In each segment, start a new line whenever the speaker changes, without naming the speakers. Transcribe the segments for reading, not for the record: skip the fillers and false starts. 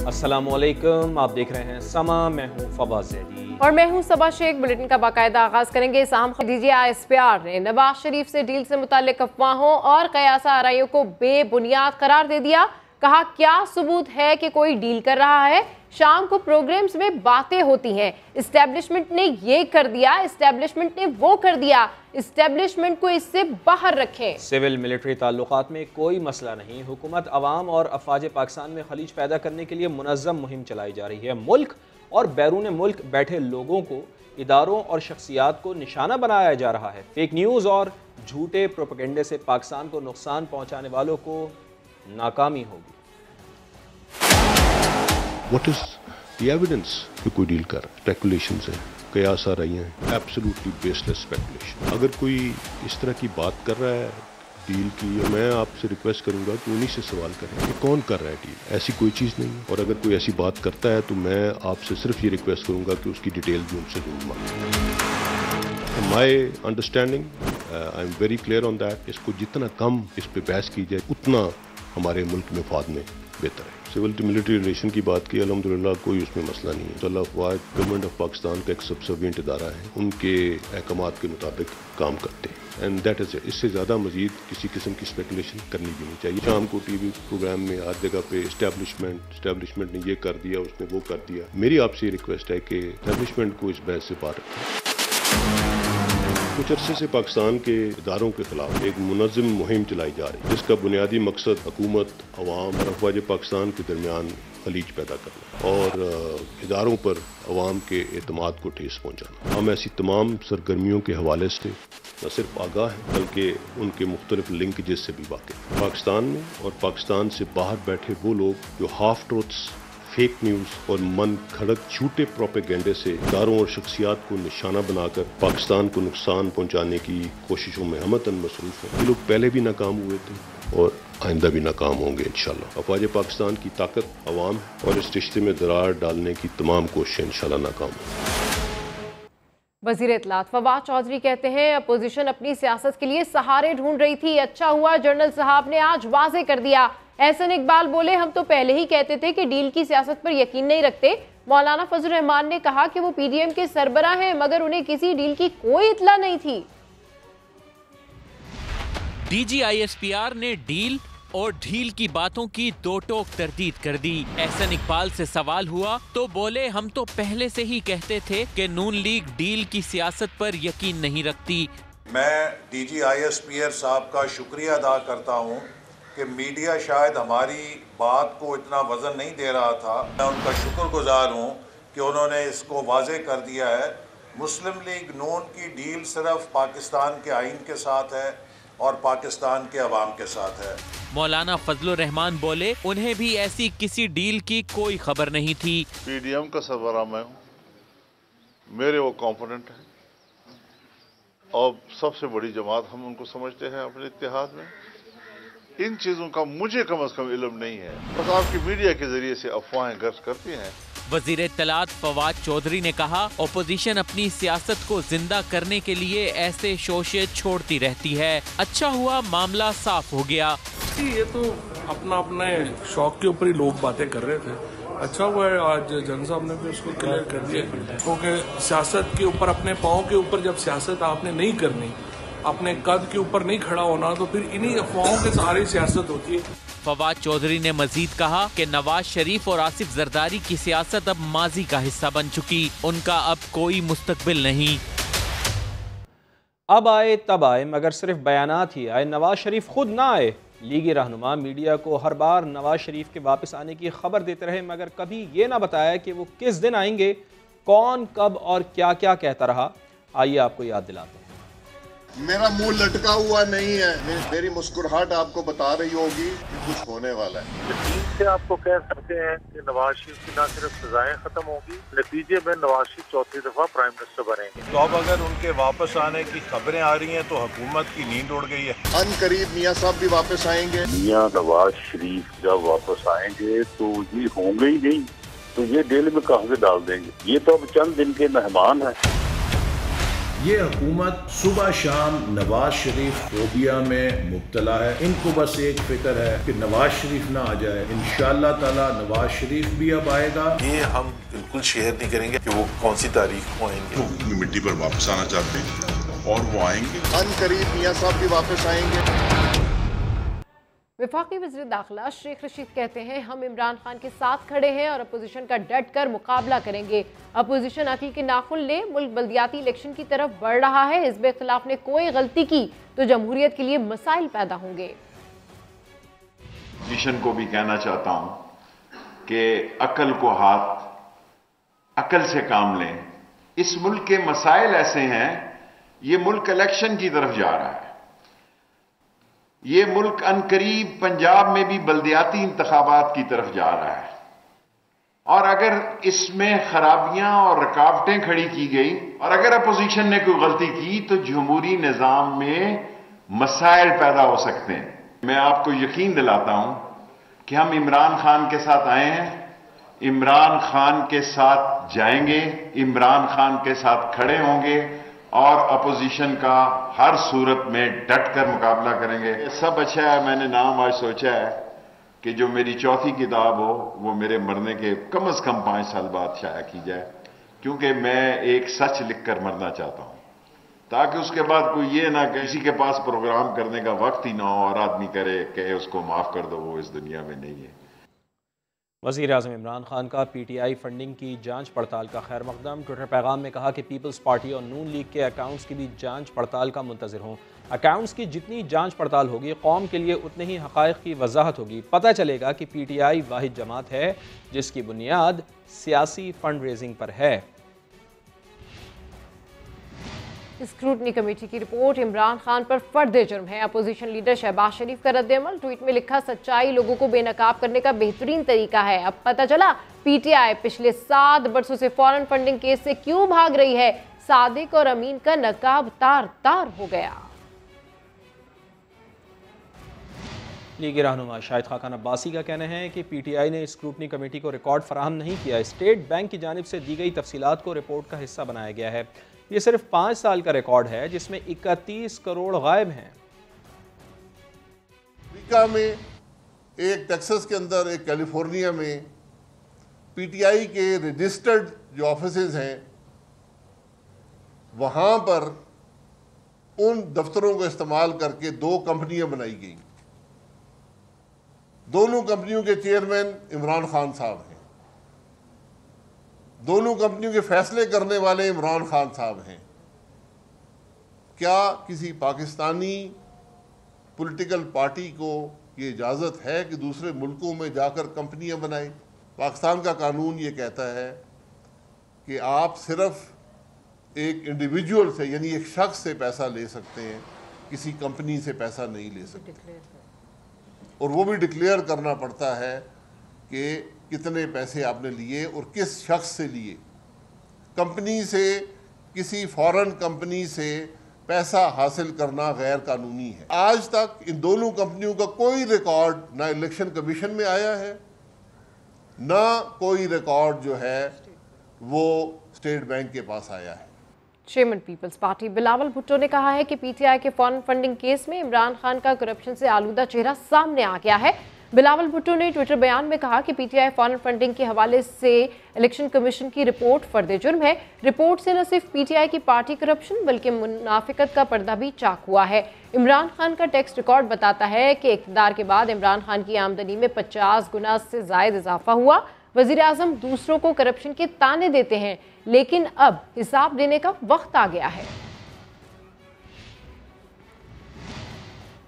अस्सलामुअलैकुम, आप देख रहे हैं समा। मैं हूं फवाद ज़ैदी
और मैं हूं सबा शेख। बुलेटिन का बाकायदा आगाज करेंगे। साहम खदीजे ISPR ने नवाज शरीफ से डील से मुताल्लिक अफवाहों और कयासा आराइयों को बेबुनियाद करार दे दिया। कहा, क्या सबूत है कि कोई डील कर रहा है? शाम को प्रोग्राम्स में बातें होती हैं। इस्टेब्लिशमेंट ने ये कर दिया, इस्टेब्लिशमेंट ने वो कर दिया, इस्टेब्लिशमेंट को इससे बाहर रखें।
सिविल मिलिट्री ताल्लुकात में कोई मसला नहीं। हुकूमत अवाम और अफवाज पाकिस्तान में खलीज पैदा करने के लिए मुनज़्ज़म मुहिम चलाई जा रही है। मुल्क और बैरून मुल्क बैठे लोगों को, इदारों और शख्सियात को निशाना बनाया जा रहा है। फेक न्यूज़ और झूठे प्रोपेगेंडे से पाकिस्तान को नुकसान पहुँचाने वालों को नाकामी होगी।
What is the evidence कि कोई डील कर? स्पेकुलेशन है, कयास आ रही हैं, एब्सोल्युटली बेसलेस स्पेकुलेशन। अगर कोई इस तरह की बात कर रहा है डील की, मैं आपसे रिक्वेस्ट करूंगा कि उन्हीं से सवाल करें कि कौन कर रहा है डील। ऐसी कोई चीज़ नहीं है। और अगर कोई ऐसी बात करता है तो मैं आपसे सिर्फ ये रिक्वेस्ट करूंगा कि उसकी डिटेल भी उनसे जरूर मांगें। My understanding, I am very clear on that. इसको जितना कम इस पर बहस की जाए उतना हमारे मुल्क में फाद में बेहतर है। सिविल टू मिलिट्री रिलेशन की बात की, अल्हम्दुलिल्लाह कोई उसमें मसला नहीं है। अफवाज गवर्नमेंट ऑफ पाकिस्तान का एक सबसर्विएंट इदारा है, उनके अहकामात के मुताबिक काम करते हैं एंड दैट इज इट। इससे ज़्यादा मजीद किसी किस्म की स्पेकुलेशन करनी भी नहीं चाहिए। शाम को TV प्रोग्राम में हर जगह पे इस्टेब्लिशमेंट ने ये कर दिया, उसने वो कर दिया। मेरी आपसे रिक्वेस्ट है कि इस्टेब्लिशमेंट को इस बहस से बाहर रखें। कुछ अरसे से पाकिस्तान के इदारों के खिलाफ एक मुनज़्ज़म मुहिम चलाई जा रही है, जिसका बुनियादी मकसद हुकूमत, अवाम और अफवाज पाकिस्तान के दरमियान खलीज पैदा करना और इदारों पर अवाम के एतमाद को ठेस पहुँचाना। हम ऐसी तमाम सरगर्मियों के हवाले से न सिर्फ आगाह हैं बल्कि उनके मुख्तलिफ लिंकेजेस से भी वाकिफ़। पाकिस्तान में और पाकिस्तान से बाहर बैठे वो लोग जो हाफ ट्रूथ्स, फेक न्यूज़ और मन खड़क झूठे प्रोपेगेंडे से इदारों और शख्सियात को निशाना बनाकर पाकिस्तान को नुकसान पहुंचाने की कोशिशों में हमतन मसरूफ़ हैं। ये लोग पहले भी नाकाम हुए थे और आइंदा भी नाकाम होंगे इंशाल्लाह। अफवाज पाकिस्तान की ताकत अवाम है और इस रिश्ते में दरार डालने की तमाम कोशिशें इंशाल्लाह नाकाम होंगी।
वज़ीर इत्तलात फवाद चौधरी कहते हैं, अपोजिशन अपनी सियासत के लिए सहारे ढूंढ रही थी। अच्छा हुआ जनरल साहब ने आज वाज़े कर दिया। एहसन इकबाल बोले, हम तो पहले ही कहते थे कि डील की सियासत पर यकीन नहीं रखते। मौलाना फजल रहमान ने कहा कि वो PDM के सरबराह हैं मगर उन्हें किसी डील की कोई इत्तला नहीं थी।
DG ISPR ने डील और ढील की बातों की दो टोक तरदीद कर दी। एहसन इकबाल से सवाल हुआ तो बोले, हम तो पहले से ही कहते थे कि नून लीग डील की सियासत पर यकीन नहीं रखती।
मैं DG ISPR साहब का शुक्रिया अदा करता हूँ कि मीडिया शायद हमारी बात को इतना वजन नहीं दे रहा था। मैं उनका शुक्रगुजार हूँ कि उन्होंने इसको वाज़े कर दिया है। मुस्लिम लीग नून की डील सिर्फ पाकिस्तान के आइन के साथ है और पाकिस्तान के अवाम के साथ है।
मौलाना फजल रहमान बोले, उन्हें भी ऐसी किसी डील की कोई खबर नहीं थी।
PDM का सरबराह मैं हूँ, मेरे वो कॉम्पोनेंट है और सबसे बड़ी जमात हम उनको समझते हैं अपने इत्तेहाद में। इन चीजों का मुझे कम से कम इल्म नहीं है, बस आपकी मीडिया के जरिए से अफवाहें गर्ज करती हैं।
वज़ीर इत्तलात फवाद चौधरी ने कहा, ओपोजिशन अपनी सियासत को जिंदा करने के लिए ऐसे शोशे छोड़ती रहती है। अच्छा हुआ मामला साफ हो गया।
ये तो अपने शौक के ऊपर ही लोग बातें कर रहे थे। अच्छा हुआ है आज जन साहब ने भी उसको क्लियर कर दिया, क्योंकि सियासत के ऊपर, अपने पाँव के ऊपर जब सियासत आपने नहीं करनी, अपने कद के ऊपर नहीं खड़ा होना, तो फिर इन्हीं अफवाहों के सहारे सियासत होती है।
फवाद चौधरी ने मजीद कहा कि नवाज शरीफ और आसिफ जरदारी की सियासत अब माजी का हिस्सा बन चुकी, उनका अब कोई मुस्तकबिल नहीं।
अब आए तब आए मगर सिर्फ बयानात ही आए, नवाज शरीफ खुद ना आए। लीगी रहनुमा मीडिया को हर बार नवाज शरीफ के वापस आने की खबर देते रहे मगर कभी ये ना बताया कि वो किस दिन आएंगे, कौन, कब और क्या क्या कहता रहा। आइए आपको याद दिलाते हैं।
मेरा मुंह लटका हुआ नहीं है, मेरी मुस्कुराहट आपको बता रही होगी कि कुछ होने वाला है।
यकीन से आपको कह सकते हैं कि नवाज शरीफ की न सिर्फ सजाएं खत्म होगी, नतीजे में नवाज शरीफ चौथी दफा प्राइम मिनिस्टर बनेंगे।
तो अब अगर उनके वापस आने की खबरें आ रही हैं तो हुकूमत की नींद उड़ गई है।
अनकरीब मियाँ साहब भी वापस आएंगे।
मियाँ नवाज शरीफ जब वापस आएंगे तो ये होंगे ही नहीं, तो ये जेल में कहाँ से डाल देंगे। ये तो अब चंद दिन के मेहमान हैं।
ये हुकूमत सुबह शाम नवाज शरीफ फोबिया में मुब्तला है। इनको बस एक फिक्र है कि नवाज शरीफ ना आ जाए। इंशाअल्लाह ताला नवाज शरीफ भी अब आएगा।
ये हम बिल्कुल शेयर नहीं करेंगे कि वो कौन सी तारीख को आएंगे।
वो अपनी मिट्टी पर वापस आना चाहते हैं और वो आएंगे।
अनकरीब मियां साहब भी वापस आएंगे।
वफाकी वज़ीर दाखिला शेख रशीद कहते हैं, हम इमरान खान के साथ खड़े हैं और अपोजिशन का डट कर मुकाबला करेंगे। अपोजिशन अकील के नाखुन ले, मुल्क बल्दियाती इलेक्शन की तरफ बढ़ रहा है। हिज़्ब इख्तिलाफ ने कोई गलती की तो जमहूरियत के लिए मसाइल पैदा होंगे।
अपोजिशन को भी कहना चाहता हूं कि अकल को हाथ, अकल से काम लें। इस मुल्क के मसाइल ऐसे हैं, ये मुल्क इलेक्शन की तरफ जा रहा है। ये मुल्क अनकरीब पंजाब में भी बल्दियाती इंतखाबात की तरफ जा रहा है और अगर इसमें खराबियां और रुकावटें खड़ी की गई और अगर अपोजिशन ने कोई गलती की तो जमहूरी निजाम में मसाइल पैदा हो सकते हैं। मैं आपको यकीन दिलाता हूं कि हम इमरान खान के साथ आए हैं, इमरान खान के साथ जाएंगे, इमरान खान के साथ खड़े होंगे और अपोजिशन का हर सूरत में डट कर मुकाबला करेंगे। सब अच्छा है। मैंने नाम आज सोचा है कि जो मेरी चौथी किताब हो वो मेरे मरने के कम से कम 5 साल बाद शाया की जाए, क्योंकि मैं एक सच लिखकर मरना चाहता हूं, ताकि उसके बाद कोई ये ना किसी के पास प्रोग्राम करने का वक्त ही ना हो और आदमी करे कि उसको माफ कर दो, वो इस दुनिया में नहीं है।
वज़ीर आज़म इमरान खान का PTI फंडिंग की जांच पड़ताल का खैर मकदम। ट्विटर पैगाम में कहा कि पीपल्स पार्टी और नून लीग के अकाउंट्स की भी जांच पड़ताल का मुंतज़िर हों। अकाउंट्स की जितनी जांच पड़ताल होगी, कौम के लिए उतने ही हक़ाइक़ की वजाहत होगी। पता चलेगा कि PTI वाहिद जमात है जिसकी बुनियाद सियासी फंड रेजिंग पर है।
स्क्रूटनी कमेटी की रिपोर्ट, इमरान खान पर फर्द जुर्म है। अपोजिशन लीडर शहबाज शरीफ का रद्द-ए-अमल। ट्वीट में लिखा, सच्चाई लोगों को बेनकाब करने का बेहतरीन तरीका है। अब पता चला PTI पिछले 7 बरसों से फॉरेन फंडिंग केस से क्यों भाग रही है। सादिक और अमीन का नकाब तार तार हो गया।
लीगी रहनुमा शाहिद खाकान अब्बासी का कहना है कि PTI ने स्क्रूटनी कमेटी को रिकॉर्ड फराहम नहीं किया। स्टेट बैंक की जानिब से दी गई तफसीलात को रिपोर्ट का हिस्सा बनाया गया है। ये सिर्फ 5 साल का रिकॉर्ड है जिसमें 31 करोड़ गायब हैं।
अमेरिका में, एक टेक्सास के अंदर, एक कैलिफोर्निया में PTI के रजिस्टर्ड जो ऑफिसेज हैं वहां पर उन दफ्तरों को इस्तेमाल करके 2 कंपनियां बनाई गई। दोनों कंपनियों के चेयरमैन इमरान खान साहब हैं। दोनों कंपनियों के फैसले करने वाले इमरान खान साहब हैं। क्या किसी पाकिस्तानी पॉलिटिकल पार्टी को ये इजाज़त है कि दूसरे मुल्कों में जाकर कंपनियां बनाए? पाकिस्तान का कानून ये कहता है कि आप सिर्फ एक इंडिविजुअल से, यानी एक शख्स से पैसा ले सकते हैं, किसी कंपनी से पैसा नहीं ले सकते। और वो भी डिक्लेयर करना पड़ता है कि कितने पैसे आपने लिए और किस शख्स से लिए। कंपनी से, किसी फॉरेन कंपनी से पैसा हासिल करना गैर कानूनी है। आज तक इन दोनों कंपनियों का कोई रिकॉर्ड ना इलेक्शन कमीशन में आया है, ना कोई रिकॉर्ड जो है वो स्टेट बैंक के पास आया है।
चेयरमैन पीपल्स पार्टी बिलावल भुट्टो ने कहा है कि PTI के फॉरेन फंडिंग केस में इमरान खान का करप्शन से आलूदा चेहरा सामने आ गया है। बिलावल भुट्टो ने ट्विटर बयान में कहा कि PTI फॉरेन फंडिंग के हवाले से इलेक्शन कमीशन की रिपोर्ट फर्द जुर्म है। रिपोर्ट से न सिर्फ PTI की पार्टी करप्शन बल्कि मुनाफिकत का पर्दा भी चाक हुआ है। इमरान खान का टैक्स रिकॉर्ड बताता है कि इक़्तिदार के बाद इमरान खान की आमदनी में 50 गुना से ज़ायद इजाफा हुआ। वज़ीर आज़म दूसरों को करप्शन के ताने देते हैं, लेकिन अब हिसाब देने का वक्त आ गया है।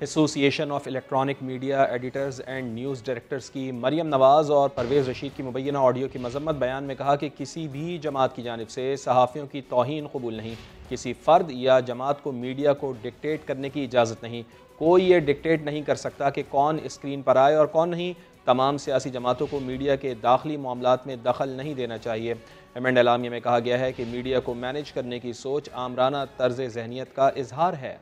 Association of electronic media editors and news directors की मरियम नवाज़ और परवेज़ रशीद की मुबैना ऑडियो की मजम्मत। बयान में कहा कि किसी भी जमात की जानिब से सहाफ़ियों की तौहीन कबूल नहीं। किसी फ़र्द या जमात को मीडिया को डिक्टेट करने की इजाज़त नहीं। कोई ये डिक्टेट नहीं कर सकता कि कौन स्क्रीन पर आए और कौन नहीं। तमाम सियासी जमातों को मीडिया के दाखिली मामलात में दखल नहीं देना चाहिए। एमेंड एलामिया में कहा गया है कि मीडिया को मैनेज करने की सोच आमराना तर्ज जहनीत का इजहार है।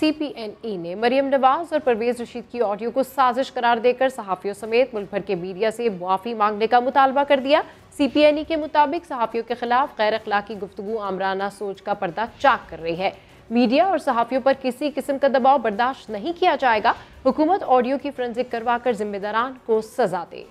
CPNE ने मरियम नवाज और परवेज रशीद की ऑडियो को साजिश करार देकर सहाफ़ियों समेत मुल्क भर के मीडिया से मुआफ़ी मांगने का मुतालबा कर दिया। CPNE के मुताबिक सहाफ़ियों के खिलाफ गैर अखलाकी गुफ्तगू आमराना सोच का पर्दा चाक कर रही है। मीडिया और सहाफ़ियों पर किसी किस्म का दबाव बर्दाश्त नहीं किया जाएगा। हुकूमत ऑडियो की फोरेंसिक करवाकर जिम्मेदारान को सजा दे।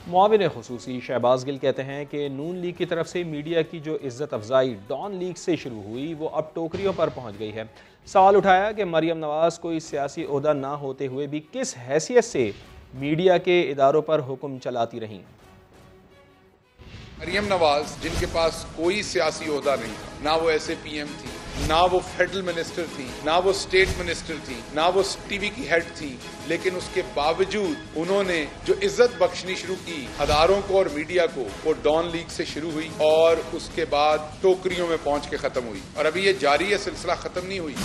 मुआविन खुसूसी शहबाज गिल कहते हैं कि नून लीग की तरफ से मीडिया की जो इज्जत अफजाई डॉन लीग से शुरू हुई वो अब टोकरियों पर पहुंच गई है। सवाल उठाया कि मरियम नवाज कोई सियासी ओहदा ना होते हुए भी किस हैसियत से मीडिया के इदारों पर हुक्म चलाती रहीं।
मरियम नवाज जिनके पास कोई सियासी ओहदा नहीं था, ना वो SAPM थी, ना वो फेडरल मिनिस्टर थी, ना वो स्टेट मिनिस्टर थी, ना वो टीवी की हेड थी, लेकिन उसके बावजूद उन्होंने जो इज्जत बख्शनी शुरू की अदारों को और मीडिया को, वो डॉन लीग से शुरू हुई और उसके बाद टोकरियों में पहुंच के खत्म हुई और अभी ये जारी है, सिलसिला खत्म नहीं हुई।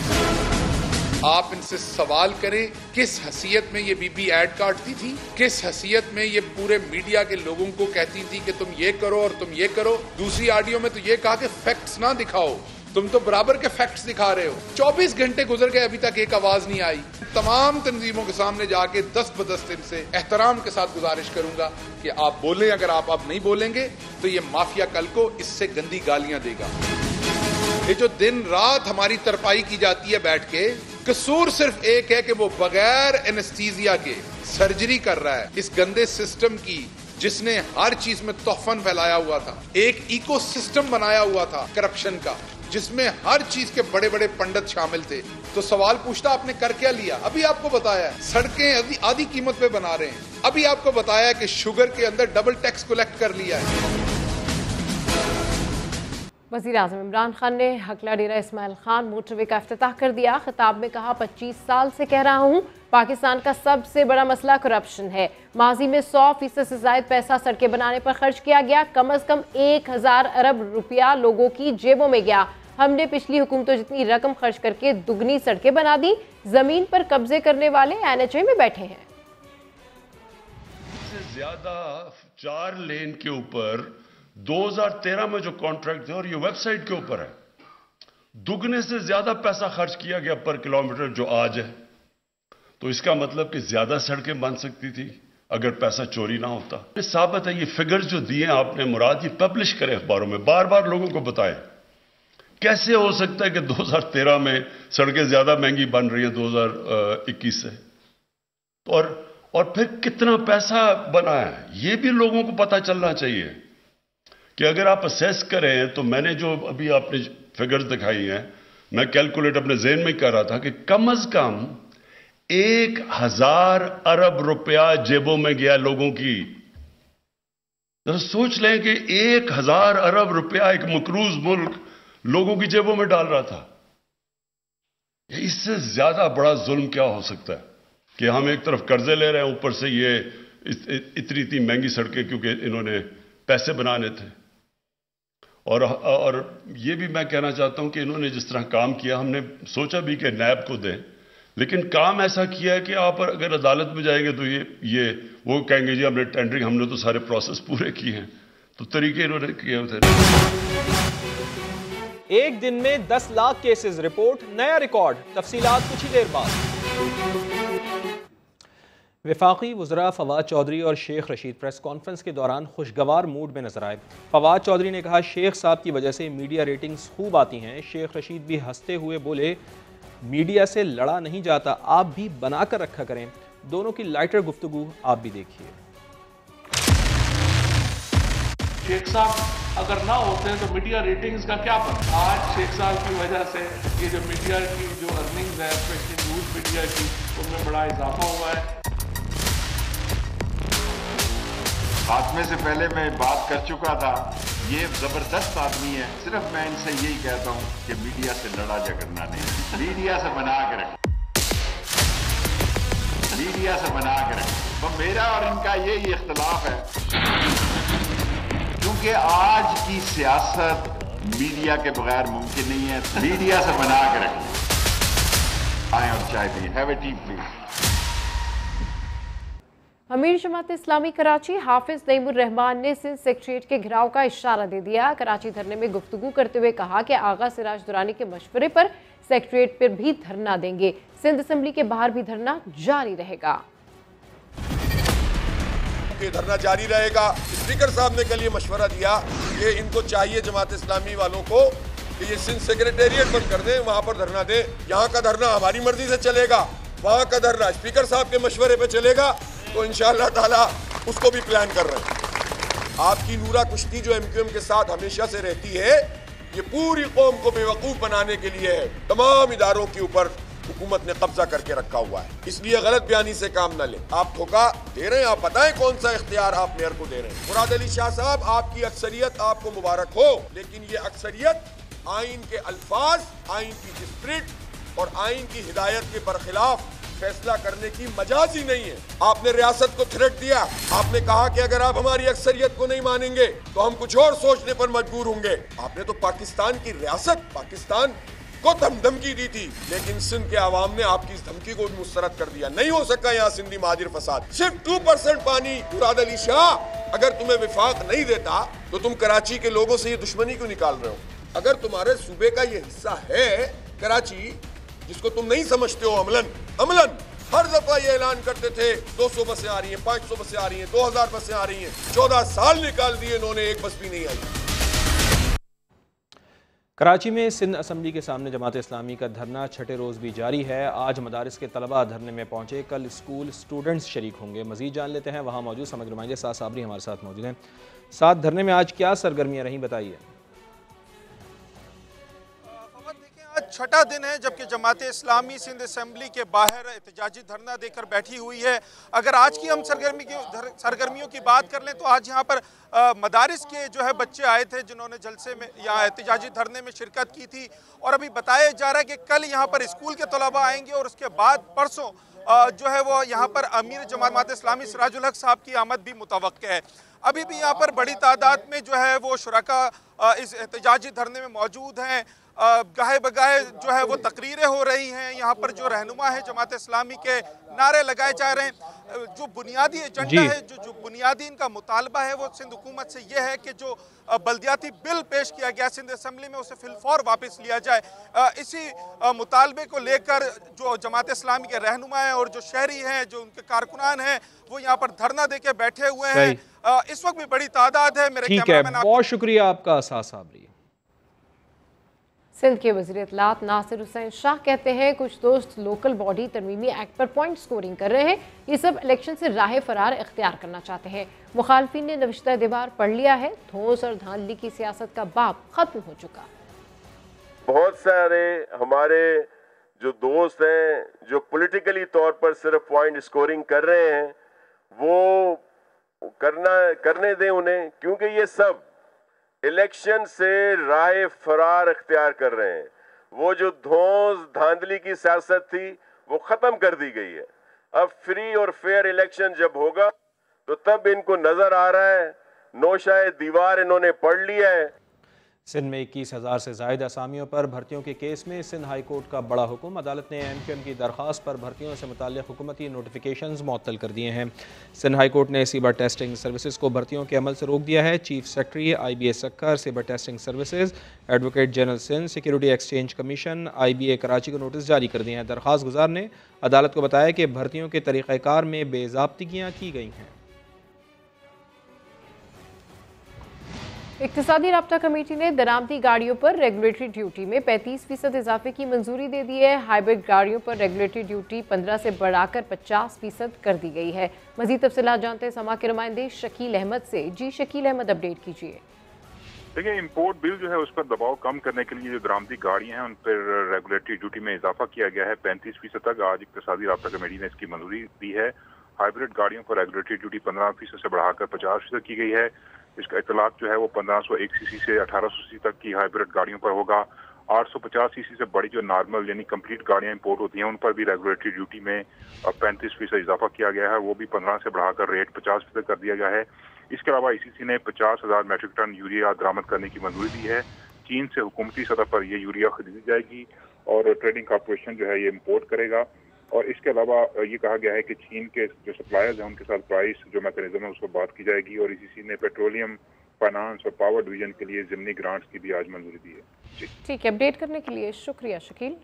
आप इनसे सवाल करें किस हसीयत में ये बीबी ऐड काटती थी, किस हसीयत में ये पूरे मीडिया के लोगों को कहती थी कि तुम ये करो और तुम ये करो। दूसरी ऑडियो में तो ये कहा कि फैक्ट्स ना दिखाओ, तुम तो बराबर के फैक्ट्स दिखा रहे हो। 24 घंटे गुजर गए, अभी तक एक आवाज नहीं आई। तमाम तंजीमों के सामने जाके दस्त बदस्त इनसे एहतराम के साथ गुजारिश करूंगा कि आप बोलें। अगर आप अब नहीं बोलेंगे तो ये माफिया कल को इससे गंदी गालियां देगा। ये जो दिन रात हमारी तरपाई की जाती है बैठ के, कसूर सिर्फ एक है कि वो बगैर एनेस्थीसिया के सर्जरी कर रहा है इस गंदे सिस्टम की जिसने हर चीज में तोहफन फैलाया हुआ था, एक इकोसिस्टम बनाया हुआ था करप्शन का जिसमें हर चीज के बड़े बड़े पंडित शामिल थे। तो सवाल पूछता आपने कर क्या लिया? अभी आपको बताया है सड़कें आधी कीमत पे बना रहे हैं। अभी आपको बताया कि शुगर के अंदर डबल टैक्स कलेक्ट कर लिया है।
वज़ीर आज़म इमरान खान ने हकला डेरा इस्माइल खान मोटरवे का इफ्तिताह कर दिया। खिताब में कहा 25 साल से कह रहा हूँ पाकिस्तान का सबसे बड़ा मसला करप्शन है। माजी में 100% से ज्यादा पैसा सड़कें बनाने पर खर्च किया गया। कम अज कम 1000 अरब रुपया लोगों की जेबों में गया। हमने पिछली हुकूमतों जितनी रकम खर्च करके दुगनी सड़कें बना दी। जमीन पर कब्जे करने वाले NHA में बैठे हैं।
ज्यादा 4 लेन के ऊपर 2013 में जो कॉन्ट्रैक्ट थे और ये वेबसाइट के ऊपर है, दुगने से ज्यादा पैसा खर्च किया गया पर किलोमीटर जो आज है। तो इसका मतलब कि ज्यादा सड़कें बन सकती थी अगर पैसा चोरी ना होता। ये साबित है, ये फिगर जो दिए आपने मुराद, ये पब्लिश करें अखबारों में, बार बार लोगों को बताएं। कैसे हो सकता है कि 2013 में सड़कें ज्यादा महंगी बन रही हैं 2021 से? और फिर कितना पैसा बना है ये भी लोगों को पता चलना चाहिए कि अगर आप असेस करें। तो मैंने जो अभी आपने फिगर्स दिखाई हैं, मैं कैलकुलेट अपने ज़हन में कर रहा था कि कम से कम 1000 अरब रुपया जेबों में गया लोगों की। जरा सोच लें कि 1000 अरब रुपया एक मकरूज मुल्क लोगों की जेबों में डाल रहा था। इससे ज्यादा बड़ा जुल्म क्या हो सकता है कि हम एक तरफ कर्जे ले रहे हैं, ऊपर से ये इतनी महंगी सड़कें क्योंकि इन्होंने पैसे बनाने थे। और ये भी मैं कहना चाहता हूं कि इन्होंने जिस तरह काम किया, हमने सोचा भी कि नैब को दें, लेकिन काम ऐसा किया है कि आप अगर अदालत में जाएंगे तो ये वो कहेंगे जी हमने टेंडरिंग, हमने तो सारे प्रोसेस पूरे किए हैं। तो तरीके इन्होंने किए थे।
एक दिन में 10 लाख केसेस रिपोर्ट, नया रिकॉर्ड। तफसीलात कुछ ही देर बाद। वफाकी वज़रा फवाद चौधरी और शेख रशीद प्रेस कॉन्फ्रेंस के दौरान खुशगवार मूड में नजर आए। फवाद चौधरी ने कहा शेख साहब की वजह से मीडिया रेटिंग्स खूब आती हैं। शेख रशीद भी हंसते हुए बोले मीडिया से लड़ा नहीं जाता, आप भी बनाकर रखा करें। दोनों की लाइटर गुफ्तगू आप भी देखिए।
शेख साहब अगर ना होते हैं तो मीडिया रेटिंग्स का क्या पता। आज शेख साहब की वजह से ये जो मीडिया की जो अर्निंग्स है, स्पेशली न्यूज मीडिया की, उनमें बड़ा इजाफा हुआ है।
खात्मे से पहले मैं बात कर चुका था, ये जबरदस्त आदमी है। सिर्फ मैं इनसे यही कहता हूं कि मीडिया से लड़ा झगड़ना नहीं, मीडिया से बना के रखें, मीडिया से बना के रखें। तो मेरा और इनका यही इख्तिलाफ है, क्योंकि आज की सियासत मीडिया के बगैर मुमकिन नहीं है। मीडिया से बना के रखें। आए और चाय पिए। Have A T please.
अमीर जमात इस्लामी कराची हाफिज नईमुर रहमान ने सिंध सेक्रेटेरिएट के घिराव का इशारा दे दिया। कराची धरने में गुफ्तगू करते हुए कहा कि आगा सिराज दुरानी के मशवरे पर सेक्रेटेरिएट पर भी धरना देंगे। सिंध असेंबली के बाहर भी धरना जारी रहेगा।
धरना जारी रहेगा। स्पीकर साहब ने कल ये मशवरा दिया कि इनको चाहिए जमात इस्लामी वालों को कि ये सिंध सेक्रेटेरिएट बंद कर दें, वहां पर धरना दें। यहाँ का धरना हमारी मर्जी से चलेगा, वहां का धरना स्पीकर साहब के मशवरे पे चलेगा। तो इंशाअल्लाह ताला उसको भी प्लान कर रहे हैं। आपकी नूरा कुश्ती जो एमक्यूएम के साथ हमेशा से रहती है, ये पूरी कौम को बेवकूफ बनाने के लिए है। तमाम इदारों के ऊपर हुकूमत ने कब्जा करके रखा हुआ है, इसलिए गलत बयानी से काम न ले। आप धोखा दे रहे हैं, आप बताएं कौन सा इख्तियार आप मेयर को दे रहे हैं। मुराद अली शाह साहब, आपकी अक्सरियत आपको मुबारक हो, लेकिन ये अक्सरियत आइन के अल्फाज, आइन की स्पिरिट और आइन की हिदायत के बरखिलाफ फैसला करने की मजाज ही नहीं है। आपने रियासत को थ्रेट दिया, आपने कहा कि अगर आप हमारी अक्सरियत को नहीं मानेंगे तो हम कुछ और सोचने पर मजबूर होंगे। आपने तो पाकिस्तान की रियासत, पाकिस्तान को धमकी दी थी, लेकिन सिंध के आवाम ने आपकी इस धमकी को भी मुस्तरद कर दिया। नहीं हो सका यहाँ सिंधी महाजिर फसाद। सिर्फ 2% पानी। मुराद अली शाह, अगर तुम्हें विफाक नहीं देता तो तुम कराची के लोगों से ये दुश्मनी क्यों निकाल रहे हो? अगर तुम्हारे सूबे का ये हिस्सा है कराची, जिसको तुम नहीं समझते हो, अमलन हर दफा ये ऐलान करते थे 200 बसें आ रही हैं, 500 बसें आ रही हैं, 2000 बसें आ रही हैं। 14 साल निकाल दिए इन्होंने, एक बस भी नहीं आई।
कराची में सिंध असेंबली के सामने जमात इस्लामी का धरना छठे रोज़ भी जारी है। आज मदारिस के तलबा धरने में पहुंचे, कल स्कूल स्टूडेंट्स शरीक होंगे। मजीद जान लेते हैं वहाँ मौजूद समझ नुमाइंदे साथ साबरी हमारे साथ मौजूद हैं। साथ धरने में आज क्या सरगर्मियाँ रहीं, बताइए।
छठा दिन है जबकि जमात इस्लामी सिंध असेंबली के बाहर एहतजाजी धरना देकर बैठी हुई है। अगर आज की हम सरगर्मियों की बात कर लें तो आज यहाँ पर मदारिस के जो है बच्चे आए थे, जिन्होंने जलसे में या एहतजाजी धरने में शिरकत की थी। और अभी बताया जा रहा है कि कल यहाँ पर स्कूल के तलबा आएंगे और उसके बाद परसों जो है वो यहाँ पर अमीर जमात इस्लामी सिराजुल हक साहब की आमद भी मुतवक्के है। अभी भी यहाँ पर बड़ी तादाद में जो है वो शुरका इस एहतजाजी धरने में मौजूद हैं। गाहे बगाहे जो है वो तकरीरें हो रही हैं। यहाँ पर जो रहनुमा है जमात इस्लामी के, नारे लगाए जा रहे हैं। जो बुनियादी एजेंडा है, जो बुनियादी इनका मुतालबा है वो सिंध हुकूमत से ये है कि जो बल्दियाती बिल पेश किया गया सिंध असेंबली में, उसे फिलफौर वापस लिया जाए। इसी मुतालबे को लेकर जो जमात इस्लामी के रहनुमा हैं और जो शहरी हैं, जो उनके कारकुनान हैं, वो यहाँ पर धरना देके बैठे हुए हैं। इस वक्त भी बड़ी तादाद है। मेरे
ठीक है, बहुत शुक्रिया आपका साबरी।
सिंध के वज़ीर इत्तलात नासिर हुसैन शाह कहते हैं कुछ दोस्त लोकल बॉडी तरमीमी एक्ट पर पॉइंट स्कोरिंग कर रहे हैं। ये सब इलेक्शन से राह फरार इख्तियार करना चाहते हैं। मुखालफिन ने नविश्ता दीवार पढ़ लिया है। धौंस और धांधली की सियासत का बाब खत्म हो चुका। बहुत सारे हमारे जो दोस्त हैं जो पॉलिटिकली तौर पर सिर्फ पॉइंट स्कोरिंग कर रहे हैं, वो करने दें उन्हें, क्योंकि ये सब इलेक्शन से राह फरार इख्तियार कर रहे हैं। वो जो धौंस धांधली की सियासत थी वो खत्म कर दी गई है। अब फ्री और फेयर इलेक्शन जब होगा तो तब इनको नजर आ रहा है नौशाए दीवार इन्होंने पढ़ लिया है।
सिंध में 21,000 से ज़ायद असामियों पर भर्तियों के केस में सिंध हाई कोर्ट का बड़ा हुक्म। अदालत ने एमक्यूएम की दरख्वास्त पर भर्तियों से मुताल्लिक़ हुकूमती नोटिफिकेशंस मुअत्तल कर दिए हैं। सिंध हाई कोर्ट ने सिबर टेस्टिंग सर्विसेज को भर्तियों के अमल से रोक दिया है। चीफ सेक्रेटरी IBA सक्कर, सिबर testing services, advocate general Sindh, security exchange commission, IBA Karachi को नोटिस जारी कर दिए हैं। दरख्वास्त गुजार ने अदालत को बताया कि भर्तियों के तरीक़ाकार में बेज़ाब्तिगियाँ की गई हैं। इक़्तिसादी राब्ता कमेटी ने दरामदी गाड़ियों पर रेगुलेटरी ड्यूटी में 35% इजाफे की मंजूरी दे दी है। हाइब्रिड गाड़ियों पर रेगुलेटरी ड्यूटी 15 से बढ़ाकर 50% कर दी गई है। मज़ीद तफसीलात जानते हैं समा के नुमाइंदे शकील अहमद से। जी शकील अहमद, अपडेट कीजिए।
देखिए, इम्पोर्ट बिल जो है उस पर दबाव कम करने के लिए जो दरामदी गाड़ियां हैं उन पर रेगुलेटरी ड्यूटी में इजाफा किया गया है 35% तक। आज इक़्तिसादी राब्ता कमेटी ने इसकी मंजूरी दी है। हाइब्रिड गाड़ियों पर रेगुलेटरी ड्यूटी 15% से बढ़ाकर 50% की गई है। इसका इतलाक जो है वो 1501 सीसी से 1800 सीसी तक की हाइब्रिड गाड़ियों पर होगा। 850 सीसी से बड़ी जो नॉर्मल यानी कंप्लीट गाड़ियां इंपोर्ट होती हैं उन पर भी रेगुलेटरी ड्यूटी में 35% इजाफा किया गया है। वो भी 15 से बढ़ाकर रेट 50% कर दिया गया है। इसके अलावा ICC ने 50,000 मैट्रिक टन यूरिया दरामद करने की मंजूरी दी है। चीन से हुकूमती सतह पर ये यूरिया खरीदी जाएगी और ट्रेडिंग कॉर्पोरेशन जो है ये इम्पोर्ट करेगा। और इसके अलावा ये कहा गया है कि चीन के जो सप्लायर्स हैं उनके साथ प्राइस जो मैकेनिज्म है उसको बात की जाएगी। और ICC ने पेट्रोलियम, फाइनेंस और पावर डिवीजन के लिए ज़िमनी ग्रांट्स की भी आज मंजूरी दी है। जी
ठीक है, अपडेट करने के लिए शुक्रिया शकील।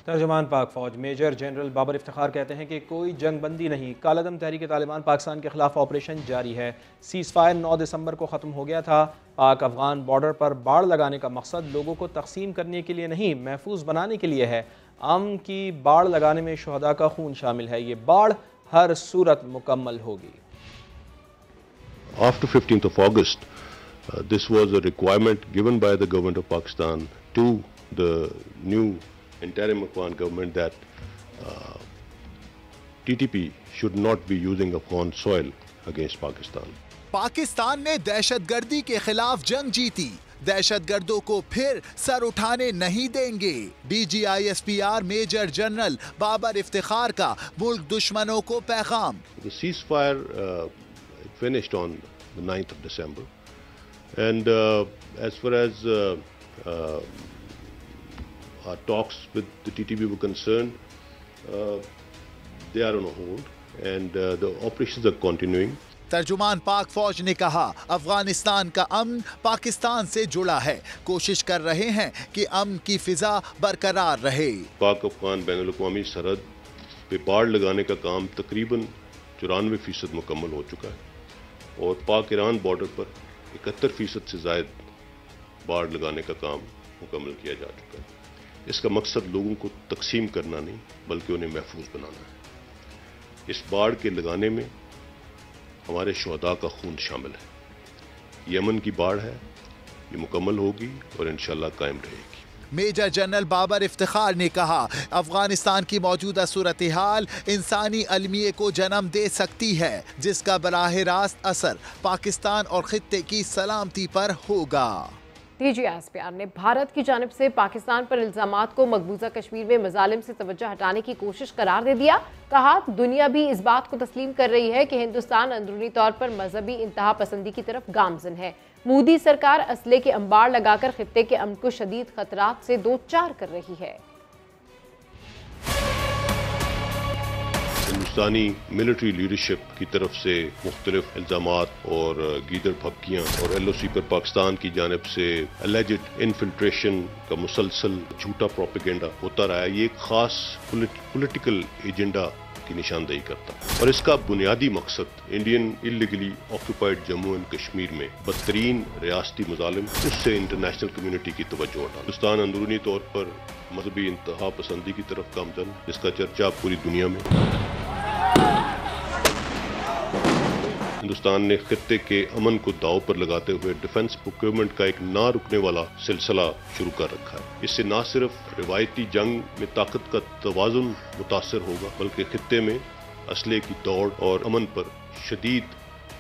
तर्जुमान पाक फौज मेजर जनरल बाबर इफ्तिखार कहते हैं कि कोई जंग बंदी नहीं, कालादम तहरीक तालिबान पाकिस्तान के खिलाफ ऑपरेशन जारी है। सीज़ फायर 9 दिसंबर को ख़त्म हो गया था। पाक अफगान बॉर्डर पर बाड़ लगाने का मकसद लोगों को तकसीम करने के लिए नहीं, महफूज बनाने के लिए है। अमन की बाड़ लगाने में शुहदा का खून शामिल है। ये बाड़ हर सूरत मुकम्मल होगी।
After 15th of August, this was a requirement given by the government of Pakistan to the new interim Afghan government that TTP should not be using Afghan soil against Pakistan.
Pakistan ने दहशतगर्दी के खिलाफ जंग जीती, दहशतगर्दों को फिर सर उठाने नहीं देंगे। DGISPR major general Babar Iftikhar का मुल्क दुश्मनों को पैगाम।
The ceasefire finished on the 9th of December, and as far as our talks with the TTP were concerned, they are on hold, and the operations are continuing.
तर्जुमान पाक फौज ने कहा, अफगानिस्तान का अमन पाकिस्तान से जुड़ा है, कोशिश कर रहे हैं कि अमन की फिजा बरकरार रहे।
पाक अफगान बैनुल-अक़वामी सरहद पे बाड़ लगाने का काम तकरीबन 94% मुकम्मल हो चुका है और पाक ईरान बॉर्डर पर 71% से ज़ायद बाड़ लगाने का काम मुकम्मल किया जा चुका है। इसका मकसद लोगों को तकसीम करना नहीं बल्कि उन्हें महफूज बनाना है। इस बाड़ के लगाने में हमारे शुहदा का खून शामिल है। ये अमन की बाड़ है, ये मुकम्मल होगी और इंशाल्लाह कायम रहेगी।
मेजर जनरल बाबर इफ्तिखार ने कहा, अफगानिस्तान की मौजूदा सूरत हाल इंसानी अलमिये को जन्म दे सकती है, जिसका बराह रास्त असर पाकिस्तान और खित्ते की सलामती पर होगा।
DGISPR ने भारत की जानिब से पाकिस्तान पर इल्जामात को मकबूजा कश्मीर में मजालिम से तवज्जो हटाने की कोशिश करार दे दिया। कहा, दुनिया भी इस बात को तस्लीम कर रही है कि हिंदुस्तान अंदरूनी तौर पर मजहबी इंतहा पसंदी की तरफ गामजन है। मोदी सरकार असले के अंबार लगाकर खित्ते के अमन को शदीद खतरात से दो चार कर रही है।
हिंदुस्तानी मिलिट्री लीडरशिप की तरफ से मुख्तलिफ इल्जामात और गीदड़ फबकियाँ और LOC पर पाकिस्तान की जानिब से एलिजिड इन्फिल्ट्रेशन का मुसलसल झूठा प्रोपेगेंडा होता रहा है। ये एक खास पॉलिटिकल एजेंडा की निशानदेही करता है और इसका बुनियादी मकसद Indian illegally occupied Jammu and Kashmir में बदतरीन रियासती मुजालिम उससे इंटरनेशनल कम्युनिटी की तवज्जो हटाना। हिंदुस्तान अंदरूनी तौर पर मजहबी इंतहा पसंदी की तरफ गामजन, जिसका चर्चा पूरी दुनिया में। हिंदुस्तान ने खित्ते के अमन को दांव पर लगाते हुए डिफेंस प्रोक्योरमेंट का एक ना रुकने वाला सिलसिला शुरू कर रखा है। इससे न सिर्फ रिवायती जंग में ताकत का तवाजुन मुतासर होगा बल्कि खित्ते में असले की दौड़ और अमन पर शदीद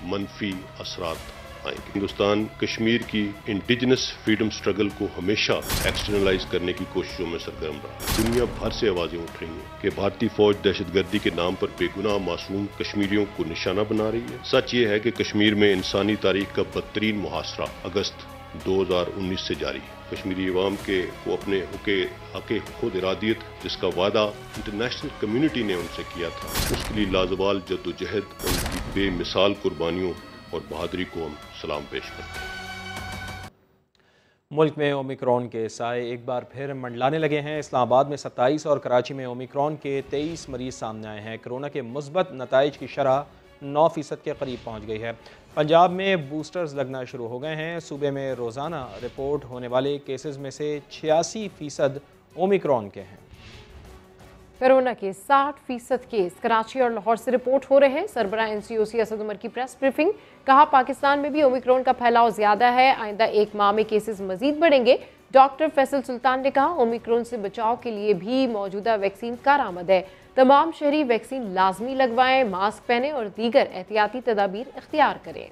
मनफी असरात आएंगे। हिंदुस्तान कश्मीर की इंडिजिनस फ्रीडम स्ट्रगल को हमेशा एक्सटर्नलाइज करने की कोशिशों में सरगर्म रहा। दुनिया भर से आवाजें उठ रही हैं कि भारतीय फौज दहशतगर्दी के नाम पर बेगुनाह मासूम कश्मीरियों को निशाना बना रही है। सच ये है कि कश्मीर में इंसानी तारीख का बदतरीन मुहासरा अगस्त 2019 से जारी है। कश्मीरी अवाम के वो अपने हके खुद इरादियत जिसका वादा इंटरनेशनल कम्युनिटी ने उनसे किया था, उसके लिए लाजवाल जद्दोजहद, उनकी बेमिसाल कुर्बानियों और बहादुरी को हम सलाम पेश करते हैं।
मुल्क में ओमिक्रॉन के साए एक बार फिर मंडलाने लगे हैं। इस्लामाबाद में 27 और कराची में ओमिक्रॉन के 23 मरीज सामने आए हैं। कोरोना के मुस्बत नताइज की शरह 9% के करीब पहुंच गई है। पंजाब में बूस्टर्स लगना शुरू हो गए हैं। सूबे में रोज़ाना रिपोर्ट होने वाले केसेस में से 86% ओमिक्रॉन के हैं।
कोरोना के 60% केस कराची और लाहौर से रिपोर्ट हो रहे हैं। सरबराह NCOC असद उमर की प्रेस ब्रीफिंग, कहा पाकिस्तान में भी ओमिक्रॉन का फैलाव ज्यादा है, आइंदा एक माह में केसेस मजीद बढ़ेंगे। डॉक्टर फैसल सुल्तान ने कहा, ओमिक्रॉन से बचाव के लिए भी मौजूदा वैक्सीन कारआमद है। तमाम शहरी वैक्सीन लाजमी लगवाएं, मास्क पहने और दीगर एहतियाती तदाबीर इख्तियार करें।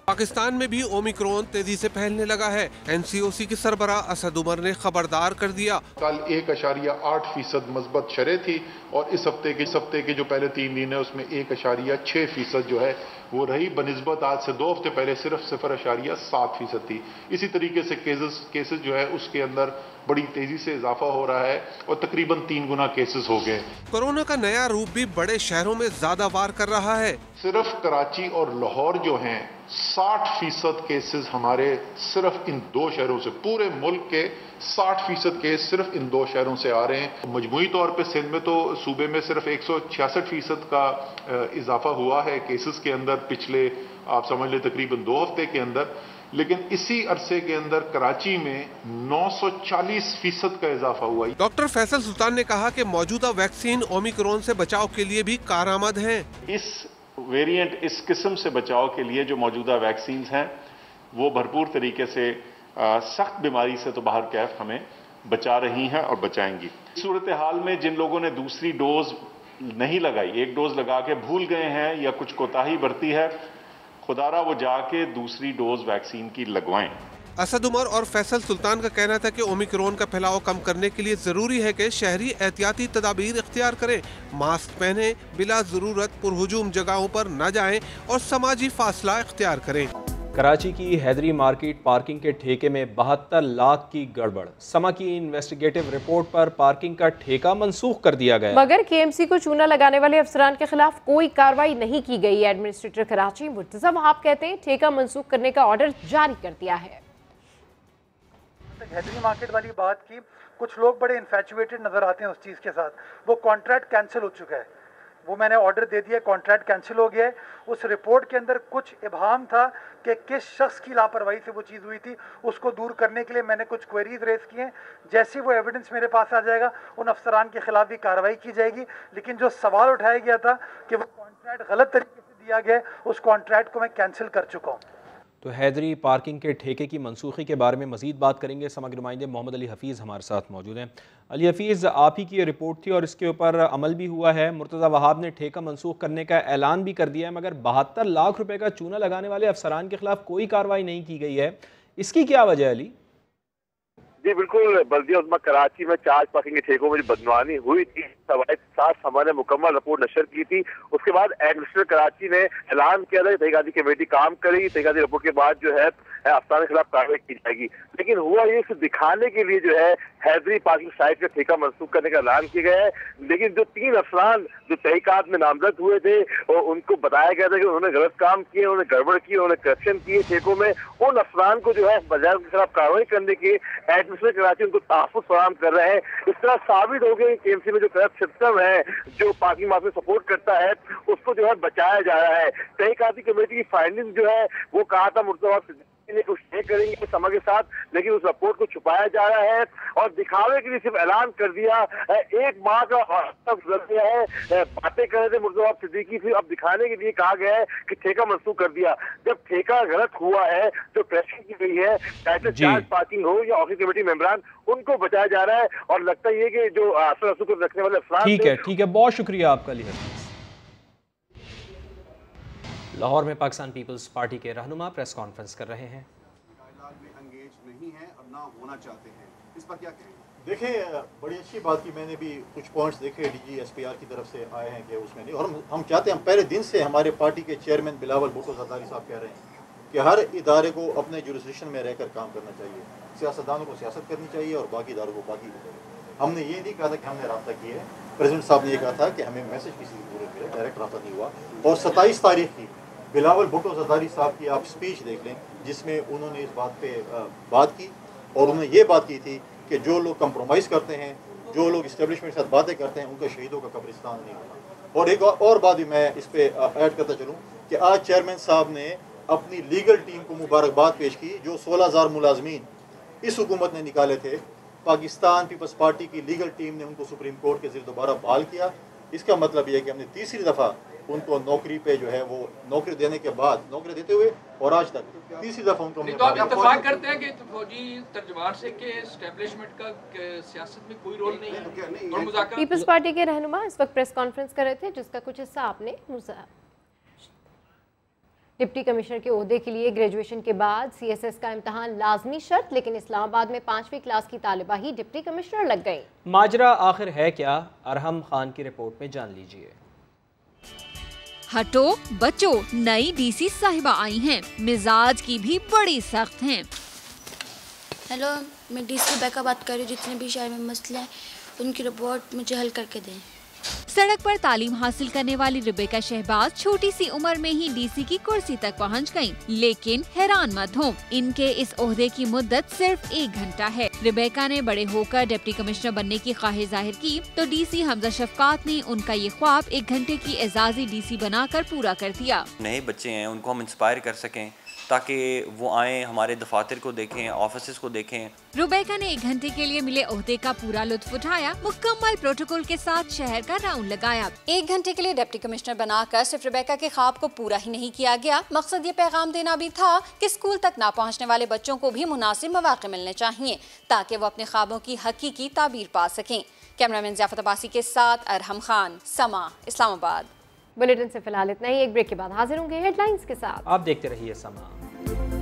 पाकिस्तान में भी ओमिक्रॉन तेजी से फैलने लगा है। NCOC के सरबराह असद उमर ने खबरदार कर दिया।
कल 1.8% मस्बत शरह थी और इस हफ्ते के जो पहले 3 दिन है उसमें 1.6% जो है
वो रही बनिस्बत आज से 2 हफ्ते पहले सिर्फ 0.7% थी। इसी तरीके से केसेस जो है उसके अंदर बड़ी तेजी से इजाफा हो रहा है और तकरीबन 3 गुना केसेस हो गए।
कोरोना का नया रूप भी बड़े शहरों में ज्यादा वार कर रहा है।
सिर्फ कराची और लाहौर जो हैं 60% केसेस हमारे सिर्फ इन 2 शहरों से, पूरे मुल्क के 60% केस सिर्फ इन 2 शहरों से आ रहे हैं। मजमूई तौर पे सिंध में तो सूबे में सिर्फ 166% का इजाफा हुआ है केसेस के अंदर पिछले आप समझ लें तकरीबन 2 हफ्ते के अंदर, लेकिन इसी अरसे के अंदर कराची में 940% का इजाफा हुआ।
डॉक्टर फैसल सुल्तान ने कहा कि मौजूदा वैक्सीन ओमिक्रॉन से बचाव के लिए भी कारआमद है।
इस वेरिएंट, इस किस्म से बचाव के लिए जो मौजूदा वैक्सीन हैं वो भरपूर तरीके से सख्त बीमारी से तो बाहर कैफ हमें बचा रही हैं और बचाएंगी। सूरत हाल में जिन लोगों ने दूसरी डोज नहीं लगाई, 1 डोज लगा के भूल गए हैं या कुछ कोताही बरती है, खुदारा वो जाके दूसरी डोज वैक्सीन की लगवाएं।
असद उमर और फैसल सुल्तान का कहना था कि ओमिक्रॉन का फैलाव कम करने के लिए जरूरी है कि शहरी एहतियाती तदाबीर इख्तियार करें, मास्क पहने, बिला जरूरत पुरहुजूम जगहों पर न जाएं और समाजी फासला इख्तियार करें।
कराची की हैदरी मार्केट पार्किंग के ठेके में 72 लाख की गड़बड़। समा की इन्वेस्टिगेटिव रिपोर्ट पर पार्किंग का ठेका मंसूख कर दिया गया,
मगर केएमसी को चूना लगाने वाले अफसरान के खिलाफ कोई कार्रवाई नहीं की गई। एडमिनिस्ट्रेटर कराची मुर्तजा वहाब कहते हैं ठेका मंसूख करने का ऑर्डर जारी कर दिया है।
हैदरी मार्केट वाली बात की, कुछ लोग बड़े इन्फैचुएटेड नजर आते हैं उस चीज़ के साथ। वो कॉन्ट्रैक्ट कैंसिल हो चुका है, वो मैंने ऑर्डर दे दिया, कॉन्ट्रैक्ट कैंसिल हो गया है। उस रिपोर्ट के अंदर कुछ इबाहम था कि किस शख्स की लापरवाही से वो चीज़ हुई थी, उसको दूर करने के लिए मैंने कुछ क्वेरीज रेज किए हैं। जैसे वो एविडेंस मेरे पास आ जाएगा उन अफसरान के खिलाफ भी कार्रवाई की जाएगी। लेकिन जो सवाल उठाया गया था कि वो कॉन्ट्रैक्ट गलत तरीके से दिया गया, उस कॉन्ट्रैक्ट को मैं कैंसिल कर चुका हूँ।
तो हैदरी पार्किंग के ठेके की मनसूखी के बारे में मजीद बात करेंगे। समग्र नुमाइंदे मोहम्मद अली हफीज़ हमारे साथ मौजूद हैं। अली हफीज़, आप ही की ये रिपोर्ट थी और इसके ऊपर अमल भी हुआ है। मुर्तज़ा वहाब ने ठेका मनसूख करने का ऐलान भी कर दिया है, मगर 72 लाख रुपए का चूना लगाने वाले अफसरान के खिलाफ कोई कार्रवाई नहीं की गई है। इसकी क्या वजह है अली?
जी बिल्कुल, बल्दिया उज़्मा कराची में 4 पार्किंग के ठेकों में जो बदनवानी हुई थी, साथ हमारे मुकम्मल रिपोर्ट नशर की थी। उसके बाद एडमिनिस्ट्रेटर कराची ने ऐलान किया था कि तहकीकाती कमेटी काम करेगी, तहकीकाती रिपोर्ट के बाद जो है अफसरान के खिलाफ कार्रवाई की जाएगी। लेकिन हुआ ये सिर्फ दिखाने के लिए जो है हैदरी पार्किंग साइट का ठेका मनसूख करने का ऐलान किया गया है। लेकिन जो 3 अफसरान जो तहकीकात में नामजद हुए थे और उनको बताया गया था कि उन्होंने गलत काम किए, उन्होंने गड़बड़ की, उन्होंने करप्शन किए ठेकों में, उन अफसरान को जो है बजाय उनके खिलाफ कार्रवाई करने के एडमिनिस्ट्रेटर कराची उनको तहफ़्फ़ुज़ फराहम कर रहे हैं। इस तरह साबित हो गया कि केएमसी में जो करप्ट सिस्टम है, जो पार्किंग माफिया सपोर्ट करता है, उसको जो है बचाया जा रहा है। तहकीकाती कमेटी की फाइंडिंग जो है वो कहा था मुर्तज़ा कुछ नहीं करेंगे समय के साथ, लेकिन उस रिपोर्ट को छुपाया जा रहा है और दिखावे के लिए सिर्फ ऐलान कर दिया। 1 माह का गुजर गया है, बातें कर रहे थे मुर्तज़ा सिद्दीकी, फिर अब दिखाने के लिए कहा गया है कि ठेका मंसूख कर दिया। जब ठेका गलत हुआ है, जो प्रेशर की गई है, चाहे चार्ज पार्किंग हो या ऑफिस कमेटी मेंबरान, उनको बचाया जा रहा है। और लगता है कि जो असर को रखने वाले अफराद,
ठीक है, बहुत शुक्रिया आपका अली हफीज़। लाहौर में पाकिस्तान पीपल्स पार्टी के रहनुमा प्रेस कॉन्फ्रेंस कर रहे हैं।
नहीं है और ना होना चाहते हैं, इस पर क्या कहेंगे? देखिए, बड़ी अच्छी बात की, मैंने भी कुछ पॉइंट्स देखे डीजी एसपीआर की तरफ से आए हैं कि उसमें नहीं, और हम चाहते हैं, हम पहले दिन से हमारे पार्टी के चेयरमैन बिलावल भुट्टो ज़रदारी साहब कह रहे हैं कि हर इदारे को अपने जुरिस्डिक्शन में रहकर काम करना चाहिए, सियासतदानों को सियासत करनी चाहिए और बाकी इदारों को बाकी। हमने ये नहीं कहा था कि हमने रब्ता किया है, प्रेसिडेंट साहब ने ये कहा था कि हमें मैसेज किसी की जरूरत है, डायरेक्ट रब्ता नहीं हुआ। और 27 तारीख की बिलावल भुट्टो ज़रदारी साहब की आप स्पीच देख लें, जिसमें उन्होंने इस बात पे बात की और उन्होंने ये बात की थी कि जो लोग कंप्रोमाइज़ करते हैं, जो लोग इस्टेब्लिशमेंट के साथ बातें करते हैं, उनका शहीदों का कब्रिस्तान नहीं होना। और एक और बात भी मैं इस पे ऐड करता चलूँ कि आज चेयरमैन साहब ने अपनी लीगल टीम को मुबारकबाद पेश की, जो 16,000 मुलाजमीन इस हुकूमत ने निकाले थे। पाकिस्तान पीपल्स पार्टी की लीगल टीम ने उनको सुप्रीम कोर्ट के ज़रिए दोबारा बहाल किया। इसका मतलब ये है कि हमने तीसरी दफ़ा उनको नौकरी पे जो है वो नौकरी देने के बाद, नौकरी देते हुए और आज तक तीसरी दफ़ा उनको
तो आप इत्तेफाक करते हैं कि फौजी तर्जुमान से के एस्टेब्लिशमेंट का सियासत में कोई रोल नहीं है और मुज़ाकरात।
पीपल्स पार्टी के रहनुमा इस वक्त प्रेस कॉन्फ्रेंस कर रहे थे, जिसका कुछ हिस्सा आपने डिप्टी कमिश्नर के ओहदे के लिए ग्रेजुएशन के बाद CSS का इम्तहान लाजमी शर्त, लेकिन इस्लामाबाद में 5वीं क्लास की तालिबा ही डिप्टी कमिश्नर लग गई। माजरा आखिर है क्या, अरहम खान की रिपोर्ट में जान लीजिए।
हटो बचो, नई डीसी साहिबा आई हैं, मिजाज की भी बड़ी सख्त हैं।
हेलो, मैं डीसी रुबैका बात कर रही हूँ। जितने भी शहर में मसले हैं उनकी रिपोर्ट मुझे हल करके दें।
सड़क पर तालीम हासिल करने वाली रुबैका शहबाज छोटी सी उम्र में ही डीसी की कुर्सी तक पहुंच गयीं। लेकिन हैरान मत हो, इनके इस ओहदे की मुद्दत सिर्फ 1 घंटा है। रुबैका ने बड़े होकर डिप्टी कमिश्नर बनने की ख्वाहिश जाहिर की तो डीसी हमजा शफकात ने उनका ये ख्वाब 1 घंटे की एजाजी डीसी बनाकर पूरा कर दिया।
नए बच्चे हैं, उनको हम इंस्पायर कर सकें ताकि वो आए, हमारे दफातर को देखें, ऑफिसेस को देखें।
रुबैका ने 1 घंटे के लिए मिले ओहदे का पूरा लुत्फ उठाया, मुकम्मल प्रोटोकॉल के साथ शहर का राउंड लगाया।
1 घंटे के लिए डिप्टी कमिश्नर बनाकर सिर्फ रुबैका के ख्वाब को पूरा ही नहीं किया गया, मकसद ये पैगाम देना भी था कि स्कूल तक ना पहुंचने वाले बच्चों को भी मुनासिब मौके मिलने चाहिए ताकि वो अपने ख्वाबों की हकीकी ताबीर पा सकें। कैमरामैन ज़ियाफत अब्बासी के साथ अरहम खान, समा, इस्लामाबाद।
बुलेटिन से फिलहाल इतना ही। एक ब्रेक के बाद हाजिर होंगे हेडलाइंस के साथ।
आप देखते रहिए समा।